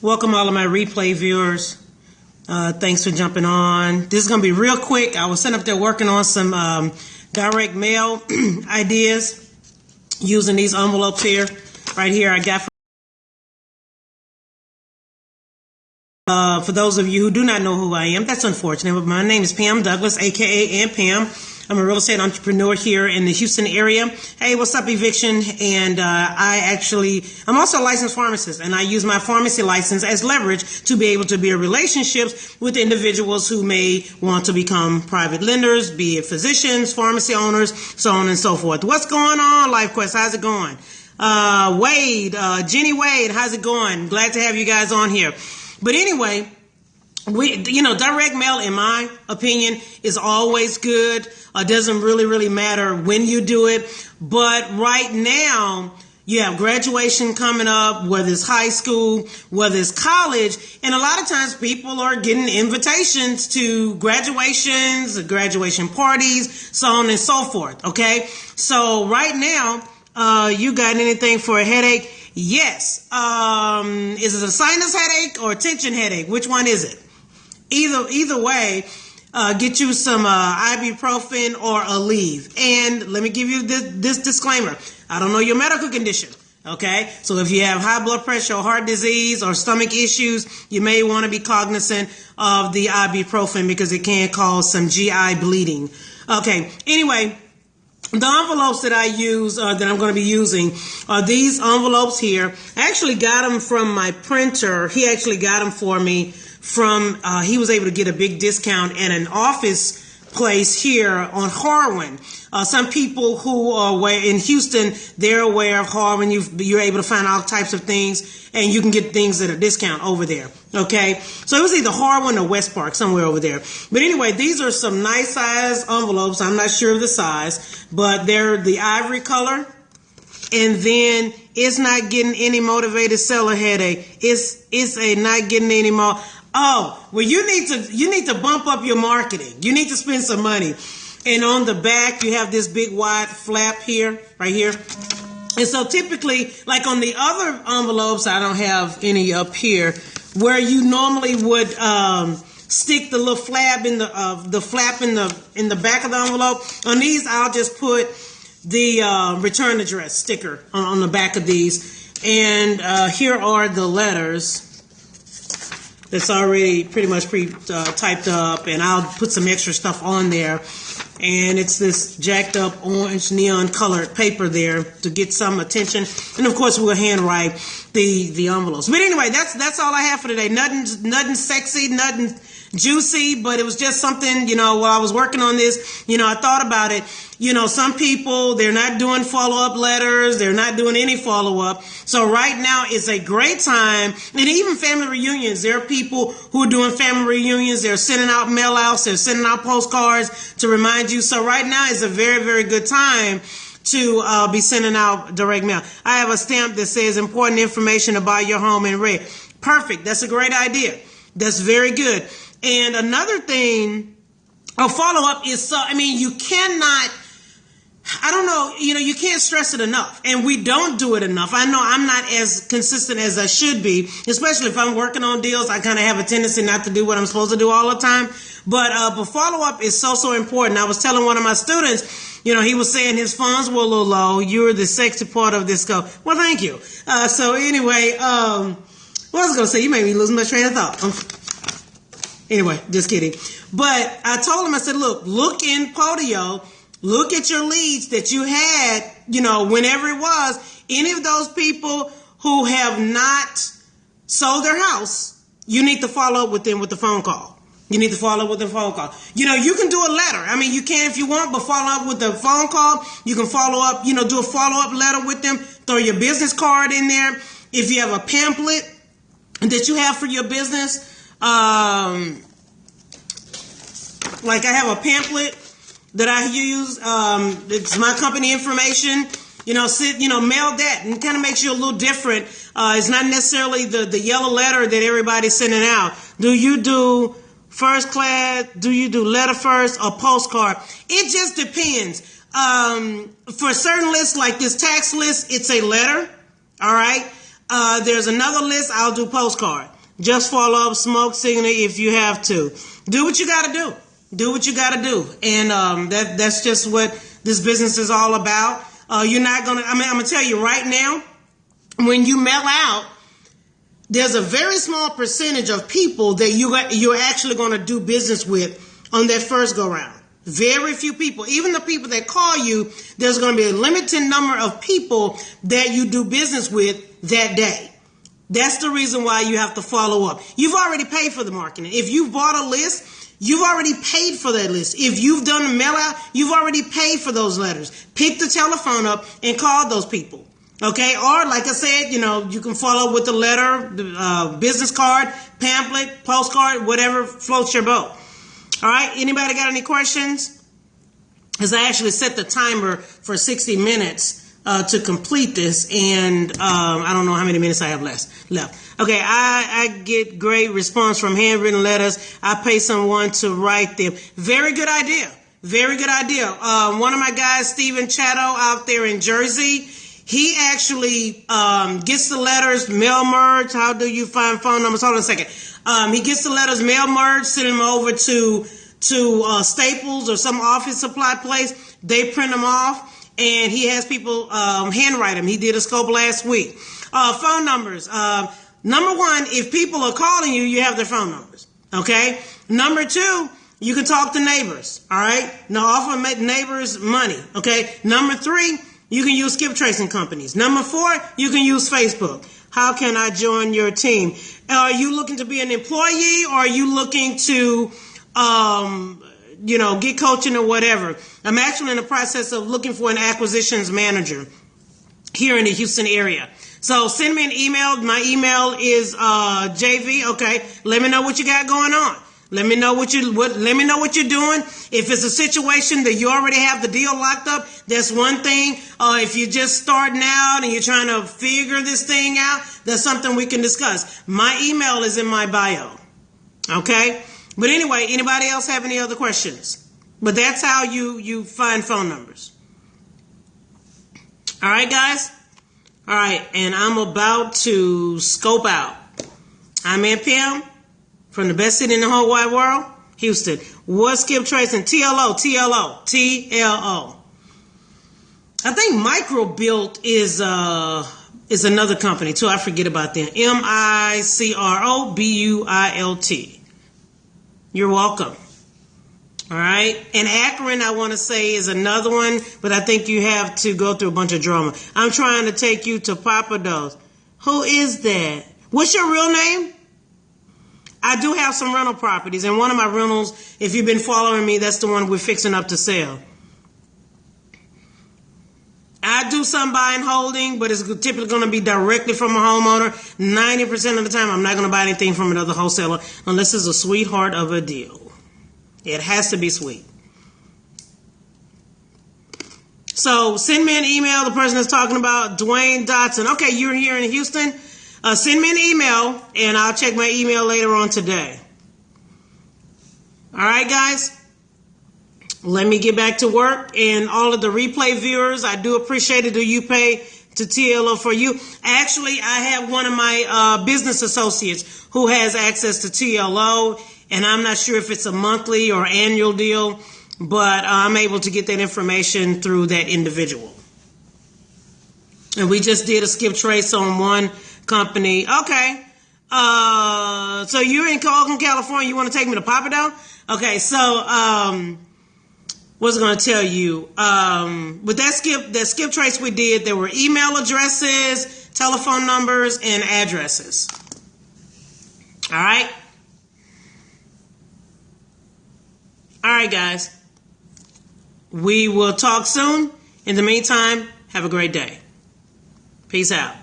Welcome all of my replay viewers. Thanks for jumping on. This is going to be real quick. I was sitting up there working on some direct mail ideas using these envelopes here. Right here I got for those of you who do not know who I am, that's unfortunate, but my name is Pam Douglas, aka Aunt Pam. I'm a real estate entrepreneur here in the Houston area. Hey, what's up, Eviction? And I'm also a licensed pharmacist, and I use my pharmacy license as leverage to be able to build relationships with individuals who may want to become private lenders, be it physicians, pharmacy owners, so on and so forth. What's going on, LifeQuest? How's it going? Jenny Wade, how's it going? Glad to have you guys on here. But anyway, direct mail, in my opinion, is always good. Doesn't really matter when you do it. But right now, you have graduation coming up, whether it's high school, whether it's college. And a lot of times people are getting invitations to graduations, graduation parties, so on and so forth. Okay. So right now, you got anything for a headache? Yes. Is it a sinus headache or a tension headache? Which one is it? Either way, get you some ibuprofen or Aleve. And let me give you this disclaimer. I don't know your medical condition. Okay, so if you have high blood pressure or heart disease or stomach issues, you may want to be cognizant of the ibuprofen because it can cause some GI bleeding. Okay, anyway, the envelopes that I use, that I'm going to be using, are these envelopes here. I actually got them from my printer. He actually got them for me from, he was able to get a big discount at an office place here on Harwin. Some people who are in Houston, they're aware of Harwin. You're able to find all types of things, and you can get things at a discount over there. Okay, so it was either Harwin or West Park, somewhere over there. But anyway, these are some nice size envelopes. I'm not sure of the size, but they're the ivory color. And then it's not getting any motivated seller headache. It's a not getting any more. Oh, well, you need to bump up your marketing. You need to spend some money. And on the back, you have this big wide flap here, right here. And so typically, like on the other envelopes, I don't have any up here, where you normally would stick the little flap in the back of the envelope. On these, I'll just put the return address sticker on the back of these. And here are the letters. That's already pretty much typed up, and I'll put some extra stuff on there. And it's this jacked up orange neon colored paper there to get some attention. And of course, we'll handwrite the envelopes. But anyway, that's all I have for today. Nothing sexy, nothing juicy, but it was just something, while I was working on this, I thought about it. Some people, they're not doing follow-up letters. They're not doing any follow-up. So right now is a great time. And even family reunions, there are people who are doing family reunions. They're sending out mail-outs. They're sending out postcards to remind you. So right now is a very, very good time to be sending out direct mail. I have a stamp that says important information about your home in red. Perfect. That's a great idea. That's very good. And another thing, a follow-up is, you cannot, you can't stress it enough. And we don't do it enough. I know I'm not as consistent as I should be, especially if I'm working on deals. I kind of have a tendency not to do what I'm supposed to do all the time. But follow-up is so important. I was telling one of my students, he was saying his funds were a little low. You're the sexy part of this go. Well, thank you. So anyway, what I was going to say, you made me lose my train of thought. Anyway, just kidding. But I told him, I said, look in Podio, look at your leads that you had, whenever it was. Any of those people who have not sold their house, you need to follow up with them with the phone call. You need to follow up with the phone call. You can do a letter. You can if you want, but follow up with the phone call. You can follow up, do a follow-up letter with them. Throw your business card in there. If you have a pamphlet that you have for your business, like I have a pamphlet that I use. It's my company information. Mail that, and kind of makes you a little different. It's not necessarily the yellow letter that everybody's sending out. Do you do first class? Do you do letter first or postcard? It just depends. For certain lists, like this tax list, it's a letter. All right. There's another list. I'll do postcard. Just follow up, smoke signal if you have to. Do what you got to do. Do what you got to do. And that's just what this business is all about. You're not going to, I'm going to tell you right now, when you mail out, there's a very small percentage of people that you're actually going to do business with on that first go round. Very few people. Even the people that call you, there's going to be a limited number of people that you do business with that day. That's the reason why you have to follow up. You've already paid for the marketing. If you've bought a list, you've already paid for that list. If you've done a mail out, you've already paid for those letters. Pick the telephone up and call those people. Okay? Or like I said, you can follow up with the letter, the business card, pamphlet, postcard, whatever floats your boat. All right? Anybody got any questions? Because I actually set the timer for 60 minutes to complete this, and I don't know how many minutes I have left. Okay, I get great response from handwritten letters. I pay someone to write them. Very good idea. Very good idea. One of my guys, Stephen Chatto, out there in Jersey, he actually gets the letters mail merged. How do you find phone numbers? Hold on a second. He gets the letters mail merged, send them over to Staples or some office supply place. They print them off. And he has people handwrite them. He did a scope last week. Phone numbers. Number one, if people are calling you, you have their phone numbers. Okay. Number two, you can talk to neighbors. All right. Now offer neighbors money. Okay. Number three, you can use skip tracing companies. Number four, you can use Facebook. How can I join your team? Are you looking to be an employee, or are you looking to get coaching or whatever? I'm actually in the process of looking for an acquisitions manager here in the Houston area. So send me an email. My email is JV. Okay. Let me know what you got going on. Let me know what you're doing. If it's a situation that you already have the deal locked up, that's one thing. If you're just starting out and you're trying to figure this thing out, that's something we can discuss. My email is in my bio. Okay. But anyway, anybody else have any other questions? But that's how you find phone numbers. All right, guys? All right, and I'm about to scope out. I'm PM from the best city in the whole wide world, Houston. What's skip tracing? TLO. I think Microbuilt is another company, too. I forget about them. MICROBUILT. You're welcome. All right. And Akron, I want to say, is another one, but I think you have to go through a bunch of drama. I'm trying to take you to Papados. Who is that? What's your real name? I do have some rental properties, and one of my rentals, if you've been following me, that's the one we're fixing up to sell. I do some buy and holding, but it's typically going to be directly from a homeowner. 90% of the time, I'm not going to buy anything from another wholesaler unless it's a sweetheart of a deal. It has to be sweet. So send me an email. The person that's talking about, Dwayne Dotson. Okay, you're here in Houston. Send me an email, and I'll check my email later on today. All right, guys. Let me get back to work. And all of the replay viewers, I do appreciate it. Do you pay to TLO for you? Actually, I have one of my business associates who has access to TLO, and I'm not sure if it's a monthly or annual deal, but I'm able to get that information through that individual. And we just did a skip trace on one company. Okay. So you're in Oakland, California. You want to take me to Papadon? Okay. So, what's going to tell you? With that skip trace we did, there were email addresses, telephone numbers, and addresses. All right. All right, guys. We will talk soon. In the meantime, have a great day. Peace out.